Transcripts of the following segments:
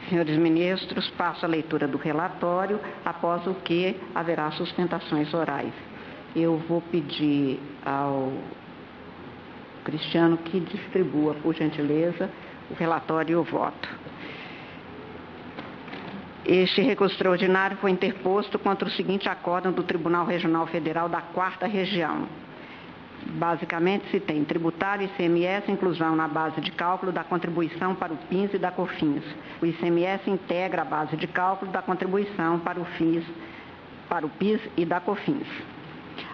Senhores ministros, passo a leitura do relatório, após o que haverá sustentações orais. Eu vou pedir ao Cristiano que distribua, por gentileza, o relatório e o voto. Este recurso extraordinário foi interposto contra o seguinte acórdão do Tribunal Regional Federal da 4ª Região. Basicamente, se tem tributário, ICMS, inclusão na base de cálculo da contribuição para o PIS e da COFINS. O ICMS integra a base de cálculo da contribuição para o PIS e da COFINS.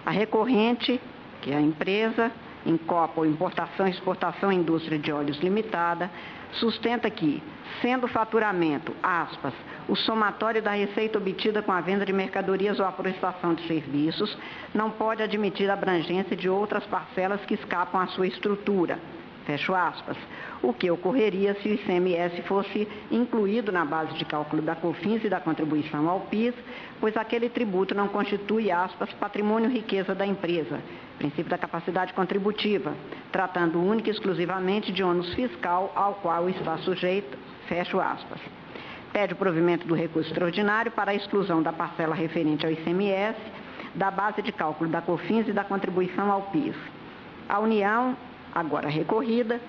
A recorrente, que é a empresa, Incopa ou Importação e Exportação Indústria de Óleos Limitada, sustenta que, sendo o faturamento, aspas, o somatório da receita obtida com a venda de mercadorias ou a prestação de serviços, não pode admitir a abrangência de outras parcelas que escapam à sua estrutura, fecho aspas, o que ocorreria se o ICMS fosse incluído na base de cálculo da COFINS e da contribuição ao PIS, pois aquele tributo não constitui, aspas, patrimônio riqueza da empresa, princípio da capacidade contributiva, tratando única e exclusivamente de ônus fiscal ao qual está sujeito, fecho aspas. Pede o provimento do recurso extraordinário para a exclusão da parcela referente ao ICMS, da base de cálculo da COFINS e da contribuição ao PIS. A União, agora recorrida,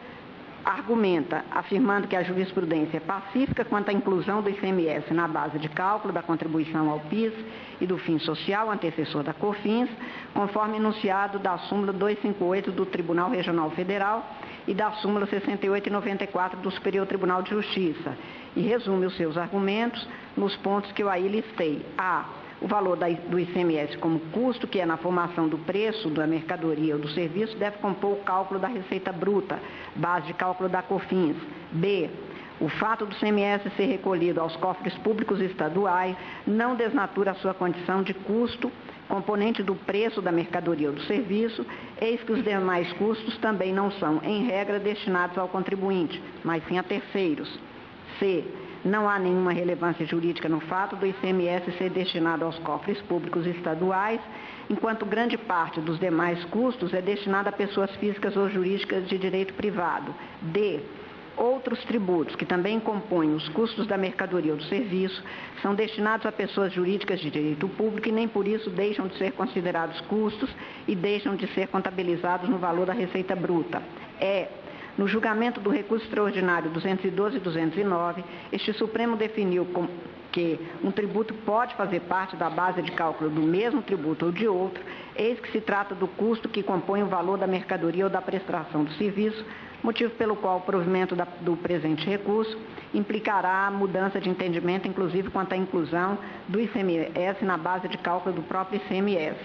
argumenta, afirmando que a jurisprudência é pacífica quanto à inclusão do ICMS na base de cálculo da contribuição ao PIS e do fim social antecessor da COFINS, conforme enunciado da súmula 258 do Tribunal Regional Federal e da súmula 68 e 94 do Superior Tribunal de Justiça, e resume os seus argumentos nos pontos que eu aí listei. A. O valor do ICMS como custo, que é na formação do preço da mercadoria ou do serviço, deve compor o cálculo da receita bruta, base de cálculo da COFINS. B. O fato do ICMS ser recolhido aos cofres públicos estaduais não desnatura a sua condição de custo, componente do preço da mercadoria ou do serviço, eis que os demais custos também não são, em regra, destinados ao contribuinte, mas sim a terceiros. C. Não há nenhuma relevância jurídica no fato do ICMS ser destinado aos cofres públicos estaduais, enquanto grande parte dos demais custos é destinada a pessoas físicas ou jurídicas de direito privado. D. Outros tributos, que também compõem os custos da mercadoria ou do serviço, são destinados a pessoas jurídicas de direito público e nem por isso deixam de ser considerados custos e deixam de ser contabilizados no valor da receita bruta. No julgamento do recurso extraordinário 212 e 209, este Supremo definiu que um tributo pode fazer parte da base de cálculo do mesmo tributo ou de outro, eis que se trata do custo que compõe o valor da mercadoria ou da prestação do serviço, motivo pelo qual o provimento do presente recurso implicará a mudança de entendimento, inclusive quanto à inclusão do ICMS na base de cálculo do próprio ICMS.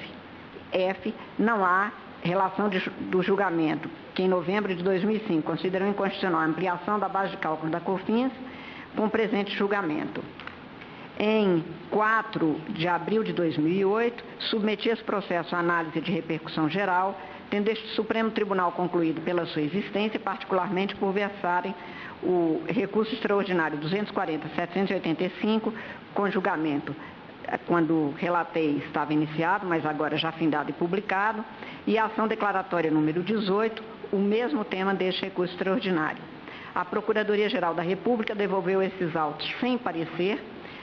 F. Não há relação do julgamento, que em novembro de 2005 considerou inconstitucional a ampliação da base de cálculo da COFINS, com o presente julgamento. Em 4 de abril de 2008, submeti esse processo à análise de repercussão geral, tendo este Supremo Tribunal concluído pela sua existência, particularmente por versarem o recurso extraordinário 240.785, com julgamento quando relatei estava iniciado, mas agora já findado e publicado, e a ação declaratória número 18, o mesmo tema deste recurso extraordinário. A Procuradoria-Geral da República devolveu esses autos sem parecer,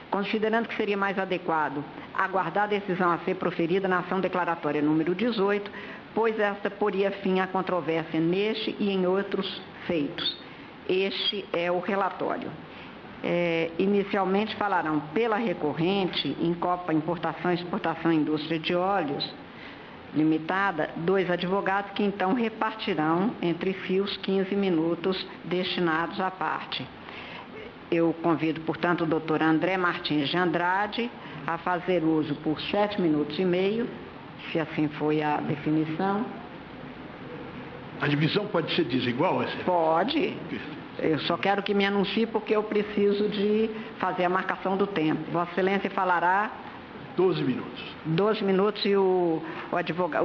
considerando que seria mais adequado aguardar a decisão a ser proferida na ação declaratória número 18, pois esta poria fim à controvérsia neste e em outros feitos. Este é o relatório. Inicialmente falarão pela recorrente, Incopa Importação e Exportação Indústria de Óleos Limitada, 2 advogados que então repartirão entre si os 15 minutos destinados à parte. Eu convido, portanto, o doutor André Martins de Andrade a fazer uso por 7 minutos e meio, se assim foi a definição. A divisão pode ser desigual? Pode. Eu só quero que me anuncie porque eu preciso de fazer a marcação do tempo. Vossa Excelência falará 12 minutos. 12 minutos e o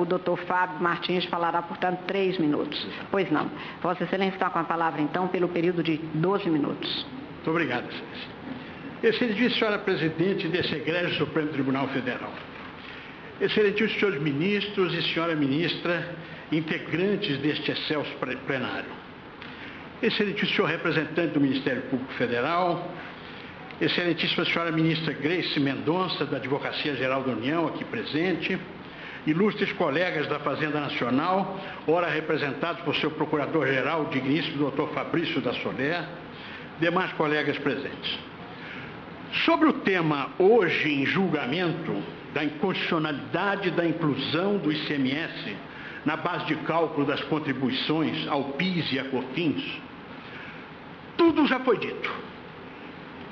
doutor Fábio Martins falará, portanto, 3 minutos. Pois não. Vossa Excelência está com a palavra, então, pelo período de 12 minutos. Muito obrigado, Excelência. Excelentíssima senhora presidente desse egrégio Supremo Tribunal Federal. Excelentíssimos senhores ministros e senhora ministra, integrantes deste excelso plenário. Excelentíssimo senhor representante do Ministério Público Federal, excelentíssima senhora ministra Grace Mendonça, da Advocacia Geral da União, aqui presente, ilustres colegas da Fazenda Nacional, ora representados por seu procurador-geral, o digníssimo Dr. Fabrício da Soler, demais colegas presentes. Sobre o tema hoje em julgamento da inconstitucionalidade da inclusão do ICMS na base de cálculo das contribuições ao PIS e à COFINS, tudo já foi dito.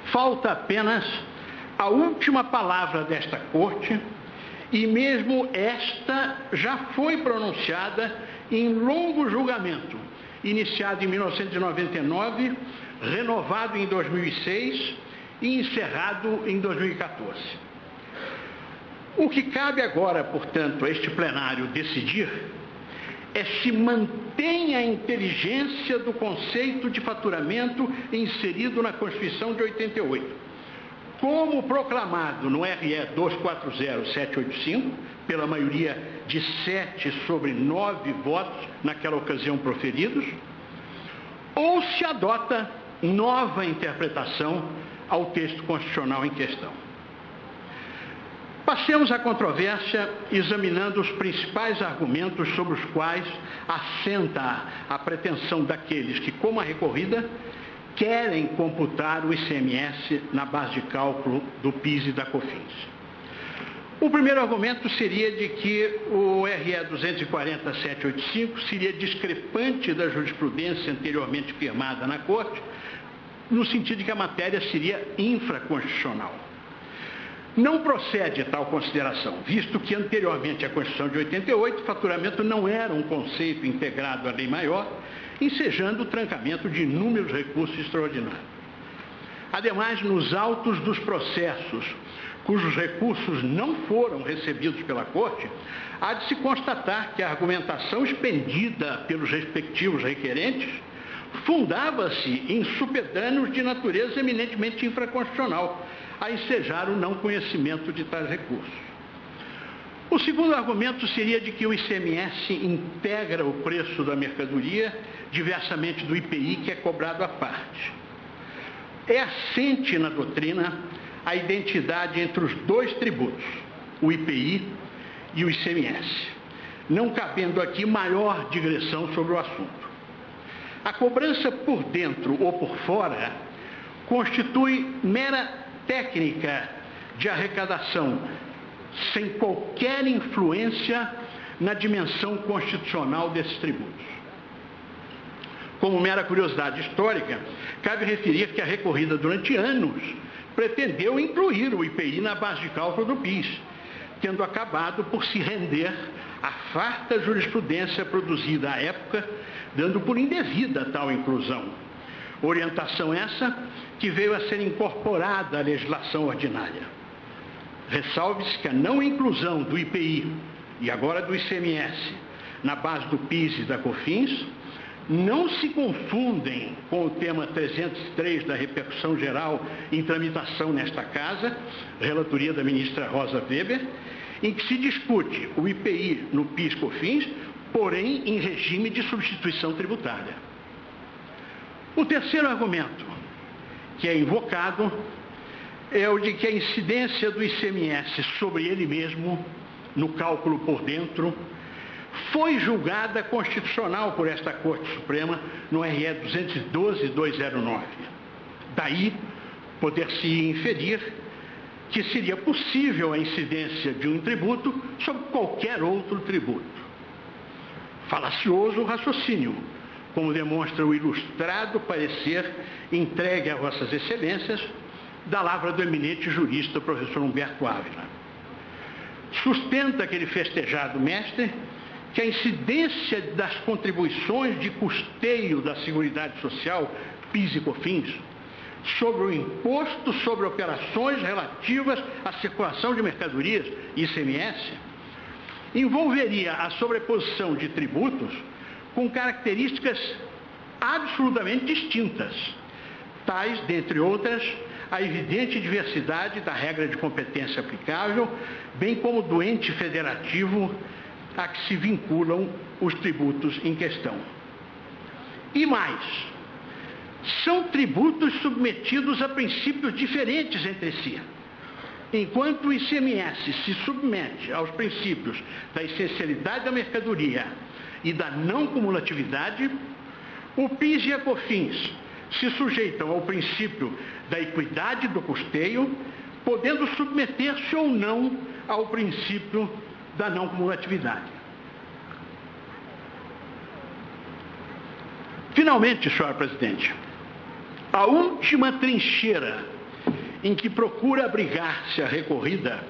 Falta apenas a última palavra desta Corte, e mesmo esta já foi pronunciada em longo julgamento, iniciado em 1999, renovado em 2006 e encerrado em 2014. O que cabe agora, portanto, a este plenário decidir é se mantém a inteligência do conceito de faturamento inserido na Constituição de 88, como proclamado no RE 240785, pela maioria de 7 sobre 9 votos naquela ocasião proferidos, ou se adota nova interpretação ao texto constitucional em questão. Passemos à controvérsia examinando os principais argumentos sobre os quais assenta a pretensão daqueles que, como a recorrida, querem computar o ICMS na base de cálculo do PIS e da COFINS. O primeiro argumento seria de que o RE 240.785 seria discrepante da jurisprudência anteriormente firmada na Corte, no sentido de que a matéria seria infraconstitucional. Não procede tal consideração, visto que anteriormente à Constituição de 88, faturamento não era um conceito integrado à lei maior, ensejando o trancamento de inúmeros recursos extraordinários. Ademais, nos autos dos processos cujos recursos não foram recebidos pela Corte, há de se constatar que a argumentação expendida pelos respectivos requerentes fundava-se em supedâneos de natureza eminentemente infraconstitucional, a ensejar o não conhecimento de tais recursos. O segundo argumento seria de que o ICMS integra o preço da mercadoria, diversamente do IPI, que é cobrado à parte. É assente na doutrina a identidade entre os dois tributos, o IPI e o ICMS, não cabendo aqui maior digressão sobre o assunto. A cobrança por dentro ou por fora constitui mera técnica de arrecadação, sem qualquer influência na dimensão constitucional desses tributos. Como mera curiosidade histórica, cabe referir que a recorrida durante anos pretendeu incluir o IPI na base de cálculo do PIS, tendo acabado por se render à farta jurisprudência produzida à época, dando por indevida tal inclusão. Orientação essa que veio a ser incorporada à legislação ordinária. Ressalve-se que a não inclusão do IPI e agora do ICMS na base do PIS e da COFINS não se confundem com o tema 303 da repercussão geral em tramitação nesta Casa, relatoria da ministra Rosa Weber, em que se discute o IPI no PIS/COFINS, porém em regime de substituição tributária. O terceiro argumento que é invocado é o de que a incidência do ICMS sobre ele mesmo, no cálculo por dentro, foi julgada constitucional por esta Corte Suprema no RE 212.209. Daí poder-se inferir que seria possível a incidência de um tributo sobre qualquer outro tributo. Falacioso o raciocínio, como demonstra o ilustrado parecer entregue a Vossas Excelências da lavra do eminente jurista professor Humberto Ávila. Sustenta aquele festejado mestre que a incidência das contribuições de custeio da Seguridade Social, PIS e COFINS, sobre o imposto sobre operações relativas à circulação de mercadorias, ICMS, envolveria a sobreposição de tributos com características absolutamente distintas, tais, dentre outras, a evidente diversidade da regra de competência aplicável, bem como do ente federativo a que se vinculam os tributos em questão. E mais, são tributos submetidos a princípios diferentes entre si. Enquanto o ICMS se submete aos princípios da essencialidade da mercadoria e da não cumulatividade, o PIS e a COFINS se sujeitam ao princípio da equidade do custeio, podendo submeter-se ou não ao princípio da não cumulatividade. Finalmente, senhor presidente, a última trincheira em que procura abrigar-se a recorrida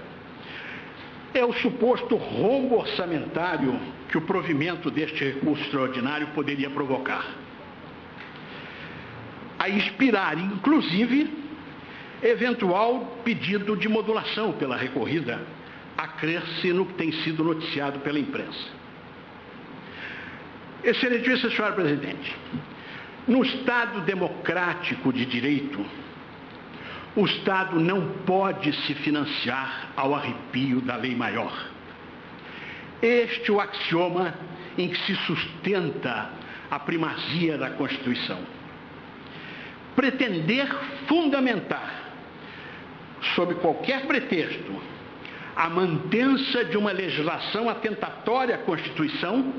é o suposto rombo orçamentário que o provimento deste recurso extraordinário poderia provocar. A inspirar, inclusive, eventual pedido de modulação pela recorrida, a crer-se no que tem sido noticiado pela imprensa. Excelentíssimo senhor presidente, no Estado democrático de direito, o Estado não pode se financiar ao arrepio da lei maior. Este é o axioma em que se sustenta a primazia da Constituição. Pretender fundamentar, sob qualquer pretexto, a mantença de uma legislação atentatória à Constituição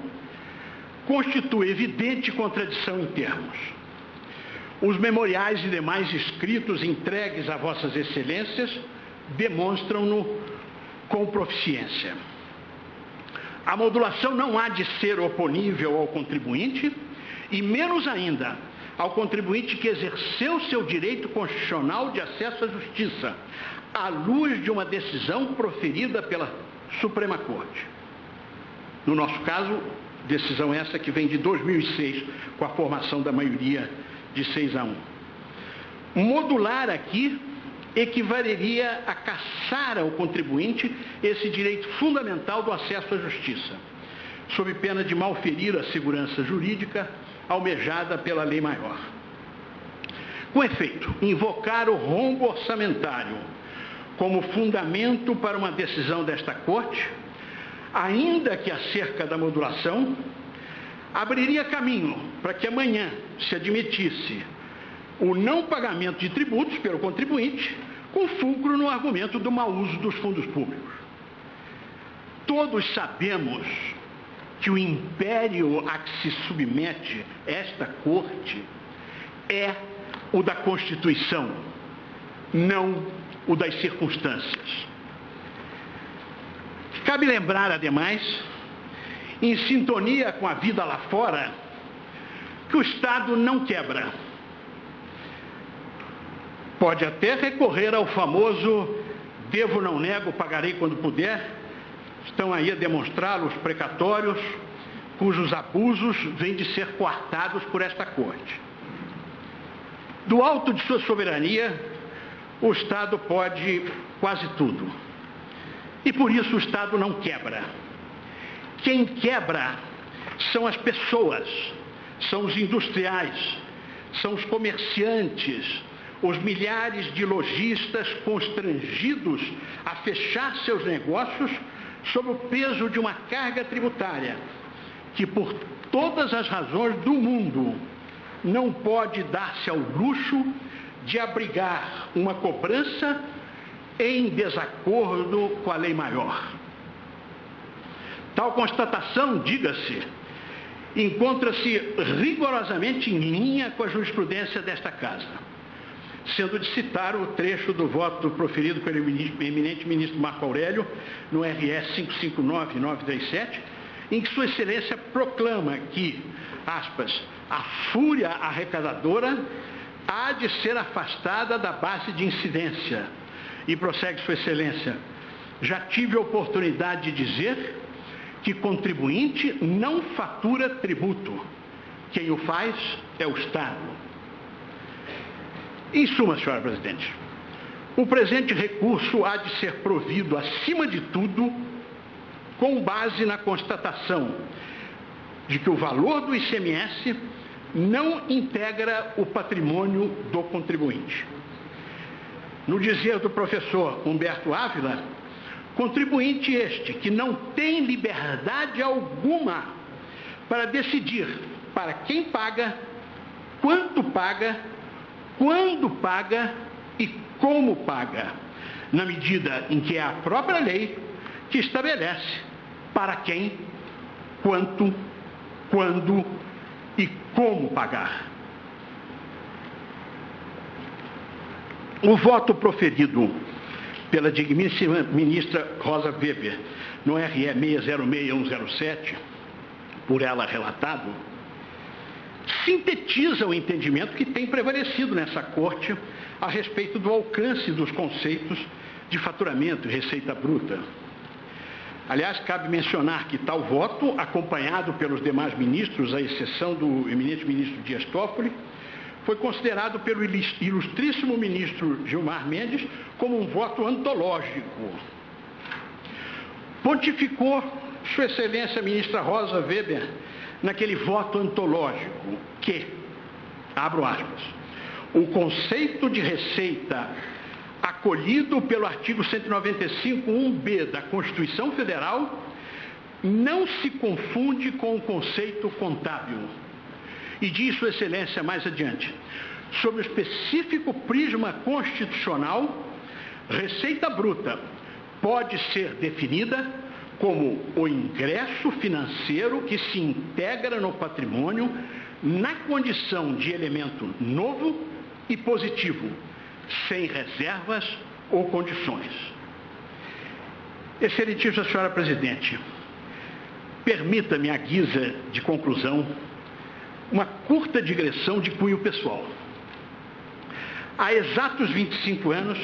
constitui evidente contradição em termos. Os memoriais e demais escritos entregues a vossas excelências demonstram-no com proficiência. A modulação não há de ser oponível ao contribuinte e, menos ainda, ao contribuinte que exerceu seu direito constitucional de acesso à justiça, à luz de uma decisão proferida pela Suprema Corte. No nosso caso, decisão essa que vem de 2006, com a formação da maioria de 6-1. Modular aqui equivaleria a cassar ao contribuinte esse direito fundamental do acesso à justiça, sob pena de malferir a segurança jurídica almejada pela lei maior. Com efeito, invocar o rombo orçamentário como fundamento para uma decisão desta Corte, ainda que acerca da modulação, abriria caminho para que amanhã se admitisse o não pagamento de tributos pelo contribuinte, com fulcro no argumento do mau uso dos fundos públicos. Todos sabemos que o império a que se submete esta Corte é o da Constituição, não o das circunstâncias. Cabe lembrar, ademais, em sintonia com a vida lá fora, que o Estado não quebra. Pode até recorrer ao famoso devo, não nego, pagarei quando puder. Estão aí a demonstrá-lo os precatórios, cujos abusos vêm de ser coartados por esta Corte. Do alto de sua soberania, o Estado pode quase tudo. E por isso o Estado não quebra. Quem quebra são as pessoas, são os industriais, são os comerciantes, os milhares de lojistas constrangidos a fechar seus negócios sob o peso de uma carga tributária que, por todas as razões do mundo, não pode dar-se ao luxo de abrigar uma cobrança em desacordo com a lei maior. Tal constatação, diga-se, encontra-se rigorosamente em linha com a jurisprudência desta Casa, sendo de citar o trecho do voto proferido pelo eminente ministro Marco Aurélio, no RS 559937, em que Sua Excelência proclama que, aspas, a fúria arrecadadora há de ser afastada da base de incidência. E prossegue Sua Excelência, já tive a oportunidade de dizer que contribuinte não fatura tributo. Quem o faz é o Estado. Em suma, senhora presidente, o presente recurso há de ser provido, acima de tudo, com base na constatação de que o valor do ICMS não integra o patrimônio do contribuinte. No dizer do professor Humberto Ávila, contribuinte este que não tem liberdade alguma para decidir para quem paga, quanto paga, quando paga e como paga, na medida em que é a própria lei que estabelece para quem, quanto, quando e como pagar. O voto proferido pela digníssima ministra Rosa Weber no RE 606107, por ela relatado, sintetiza o entendimento que tem prevalecido nessa Corte a respeito do alcance dos conceitos de faturamento e receita bruta. Aliás, cabe mencionar que tal voto, acompanhado pelos demais ministros, à exceção do eminente ministro Dias Toffoli, foi considerado pelo ilustríssimo ministro Gilmar Mendes como um voto antológico. Pontificou Sua Excelência a ministra Rosa Weber naquele voto antológico que, abro aspas, o conceito de receita acolhido pelo artigo 195.1b da Constituição Federal não se confunde com o conceito contábil. E diz Sua Excelência mais adiante, sob o específico prisma constitucional, receita bruta pode ser definida como o ingresso financeiro que se integra no patrimônio na condição de elemento novo e positivo, sem reservas ou condições. Excelentíssima Senhora Presidente, permita-me, à guisa de conclusão, uma curta digressão de cunho pessoal. Há exatos 25 anos,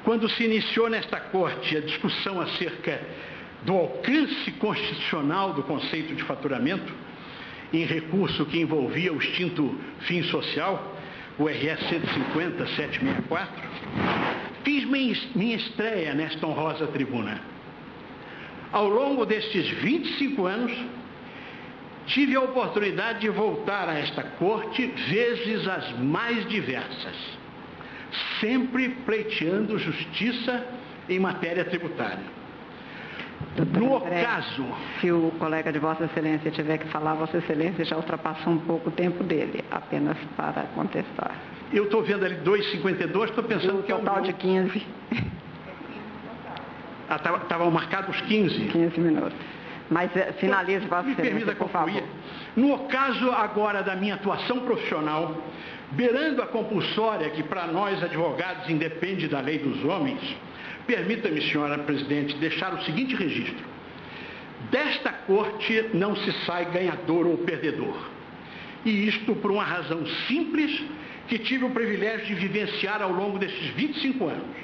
quando se iniciou nesta Corte a discussão acerca do alcance constitucional do conceito de faturamento, em recurso que envolvia o extinto fim social, o RS 150-764, fiz minha estreia nesta honrosa tribuna. Ao longo destes 25 anos, tive a oportunidade de voltar a esta Corte vezes as mais diversas, sempre pleiteando justiça em matéria tributária. No ocaso... Se o colega de Vossa Excelência tiver que falar, Vossa Excelência já ultrapassou um pouco o tempo dele, apenas para contestar. Eu estou vendo ali 2,52, estou pensando que é um total de 15. Estavam marcados 15. 15 minutos. Mas finalize, Vossa Excelência, permita por concluir. favor. No ocaso agora da minha atuação profissional, beirando a compulsória que para nós advogados independe da lei dos homens, permita-me, Senhora Presidente, deixar o seguinte registro. Desta Corte não se sai ganhador ou perdedor. E isto por uma razão simples que tive o privilégio de vivenciar ao longo desses 25 anos.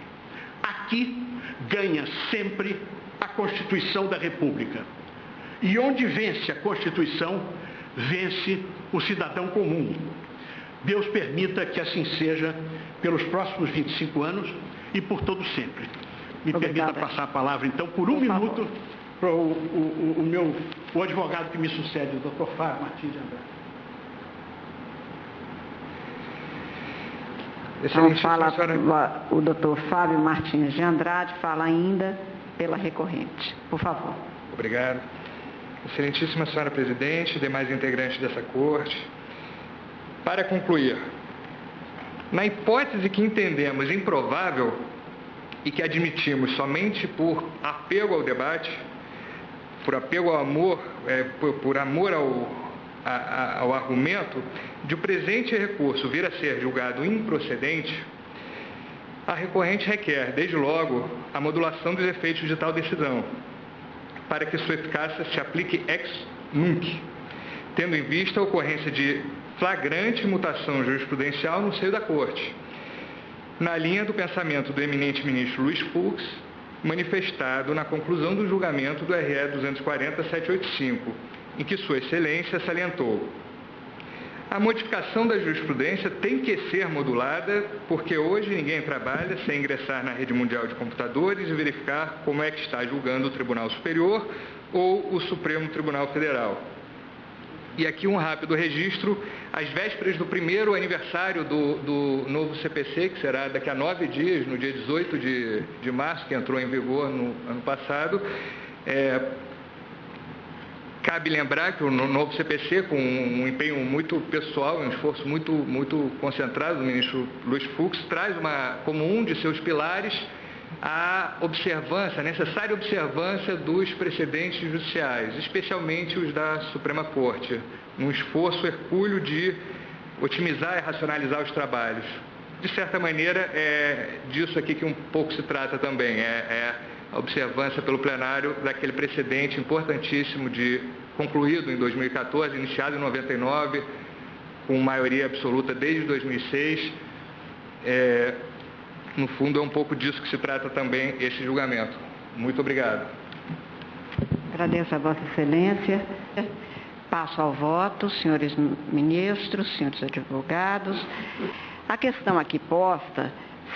Aqui ganha sempre a Constituição da República. E onde vence a Constituição, vence o cidadão comum. Deus permita que assim seja pelos próximos 25 anos e por todo sempre. Me permita passar a palavra, então, por um minuto, para o advogado que me sucede, o Dr. Fábio Martins de Andrade. Então, fala, o Dr. Fábio Martins de Andrade fala ainda pela recorrente. Por favor. Obrigado. Excelentíssima Senhora Presidente, demais integrantes dessa Corte. Para concluir, na hipótese que entendemos improvável e que admitimos somente por apego ao debate, por apego ao amor, por amor ao argumento, de o presente recurso vir a ser julgado improcedente, a recorrente requer, desde logo, a modulação dos efeitos de tal decisão, para que sua eficácia se aplique ex nunc, tendo em vista a ocorrência de flagrante mutação jurisprudencial no seio da Corte, na linha do pensamento do eminente ministro Luiz Fux, manifestado na conclusão do julgamento do RE 240-785, em que Sua Excelência salientou: a modificação da jurisprudência tem que ser modulada, porque hoje ninguém trabalha sem ingressar na rede mundial de computadores e verificar como é que está julgando o Tribunal Superior ou o Supremo Tribunal Federal. E aqui um rápido registro, às vésperas do primeiro aniversário do novo CPC, que será daqui a 9 dias, no dia 18 de março, que entrou em vigor no ano passado. Cabe lembrar que o novo CPC, com um empenho muito pessoal, um esforço muito concentrado do ministro Luiz Fux, traz como um de seus pilares a necessária observância dos precedentes judiciais, especialmente os da Suprema Corte, num esforço hercúleo de otimizar e racionalizar os trabalhos. De certa maneira, é disso aqui que um pouco se trata também, a observância pelo plenário daquele precedente importantíssimo concluído em 2014, iniciado em 99, com maioria absoluta desde 2006. No fundo, é um pouco disso que se trata também esse julgamento. Muito obrigado. Agradeço a Vossa Excelência. Passo ao voto, senhores ministros, senhores advogados. A questão aqui posta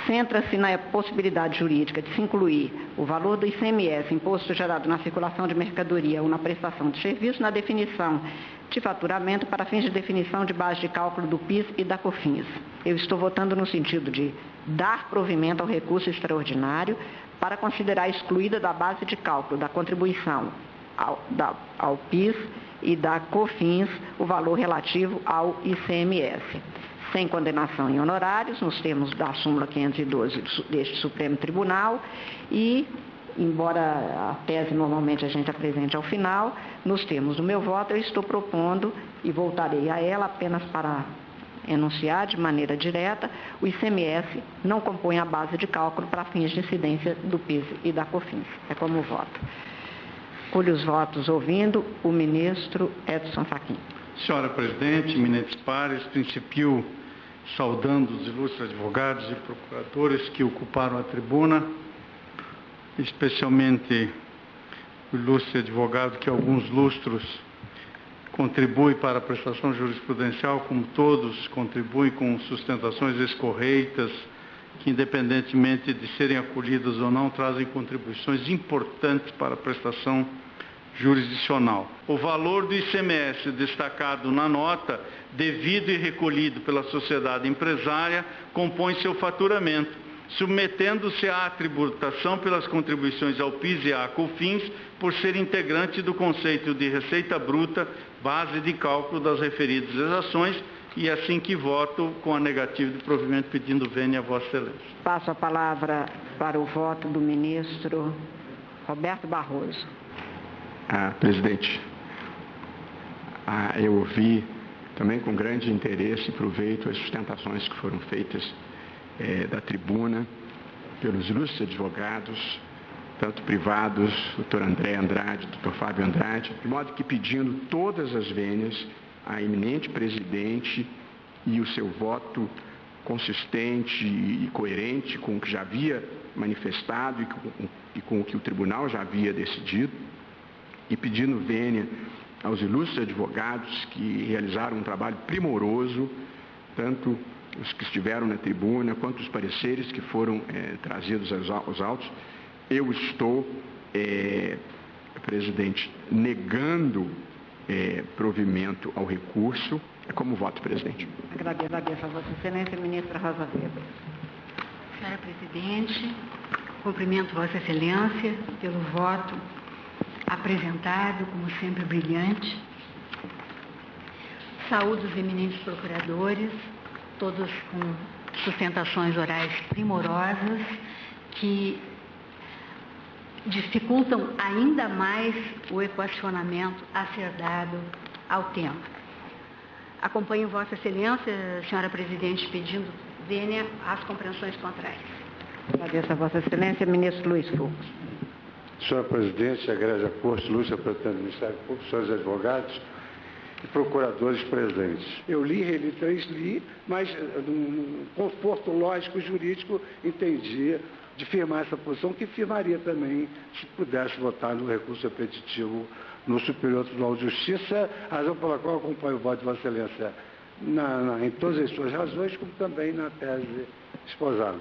centra-se na possibilidade jurídica de se incluir o valor do ICMS, imposto gerado na circulação de mercadoria ou na prestação de serviço, na definição de faturamento para fins de definição de base de cálculo do PIS e da COFINS. Eu estou votando no sentido de dar provimento ao recurso extraordinário para considerar excluída da base de cálculo da contribuição ao PIS e da COFINS o valor relativo ao ICMS. Sem condenação em honorários, nos termos da súmula 512 deste Supremo Tribunal e, embora a tese normalmente a gente apresente ao final, nos termos do meu voto, eu estou propondo e voltarei a ela apenas para enunciar de maneira direta, o ICMS não compõe a base de cálculo para fins de incidência do PIS e da COFINS. É como voto. Colho os votos ouvindo o ministro Edson Fachin. Senhora Presidente, eminentes pares, principio saudando os ilustres advogados e procuradores que ocuparam a tribuna, especialmente o ilustre advogado que há alguns lustros contribui para a prestação jurisprudencial, como todos contribuem com sustentações escorreitas, que independentemente de serem acolhidas ou não, trazem contribuições importantes para a prestação jurisdicional. O valor do ICMS destacado na nota, devido e recolhido pela sociedade empresária, compõe seu faturamento, submetendo-se à tributação pelas contribuições ao PIS e à COFINS, por ser integrante do conceito de receita bruta, base de cálculo das referidas exações, e assim que voto com a negativa de provimento, pedindo vênia a Vossa Excelência. Passo a palavra para o voto do ministro Roberto Barroso. Presidente, eu ouvi também com grande interesse e proveito as sustentações que foram feitas da tribuna pelos ilustres advogados, tanto privados, doutor André Andrade, doutor Fábio Andrade, de modo que pedindo todas as vênias à eminente presidente e o seu voto consistente e coerente com o que já havia manifestado e com o que o tribunal já havia decidido, e pedindo vênia aos ilustres advogados que realizaram um trabalho primoroso, tanto os que estiveram na tribuna, quanto os pareceres que foram trazidos aos autos. Eu estou, presidente, negando provimento ao recurso. Como voto, presidente. Agradeço a Vossa Excelência, ministra Rosa Weber. Senhora Presidente, cumprimento Vossa Excelência pelo voto apresentado, como sempre, brilhante. Saúdo os eminentes procuradores, todos com sustentações orais primorosas, que dificultam ainda mais o equacionamento a ser dado ao tema. Acompanho Vossa Excelência, Senhora Presidente, pedindo vênia às compreensões contrárias. Agradeço a Vossa Excelência, ministro Luiz Fux. Senhora Presidente, Egrégia Corte, ilustre representante do Ministério Público, senhores advogados e procuradores presentes. Eu li, reli, transli, mas num conforto lógico e jurídico entendia de firmar essa posição, que firmaria também se pudesse votar no recurso repetitivo no Superior Tribunal de Justiça, razão pela qual acompanho o voto de Vossa Excelência em todas as suas razões, como também na tese esposada.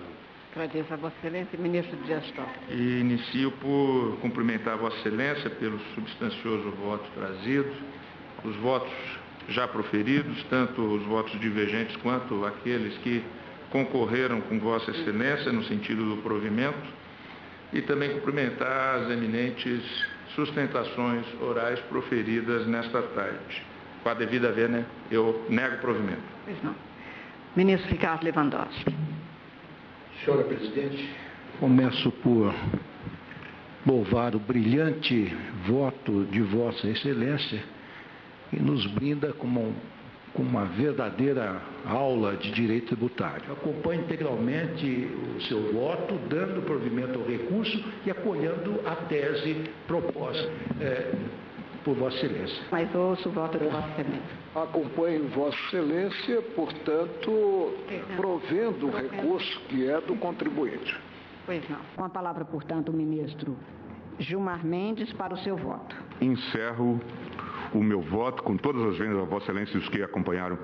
Agradeço a Vossa Excelência, ministro Dias Toffoli. E inicio por cumprimentar a Vossa Excelência pelo substancioso voto trazido. Os votos já proferidos, tanto os votos divergentes quanto aqueles que concorreram com Vossa Excelência no sentido do provimento, e também cumprimentar as eminentes sustentações orais proferidas nesta tarde. Com a devida vênia, eu nego o provimento. Pois não. Ministro Ricardo Lewandowski. Senhora Presidente, começo por louvar o brilhante voto de Vossa Excelência, que nos brinda com uma verdadeira aula de direito tributário. Acompanho integralmente o seu voto, dando provimento ao recurso e apoiando a tese proposta por Vossa Excelência. Mas ouço o voto de Vossa Excelência. Acompanho Vossa Excelência, portanto, provendo o recurso que é do contribuinte. Pois não. Com a palavra, portanto, o ministro Gilmar Mendes para o seu voto. Encerro o meu voto com todas as vendas a Vossa Excelência e os que acompanharam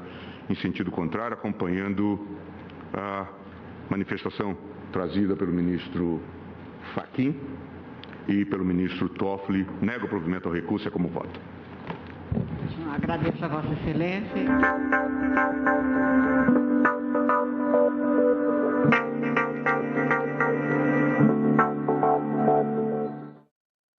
em sentido contrário, acompanhando a manifestação trazida pelo ministro Fachin e pelo ministro Toffoli. Nego o provimento ao recurso e como voto. Agradeço a Vossa Excelência.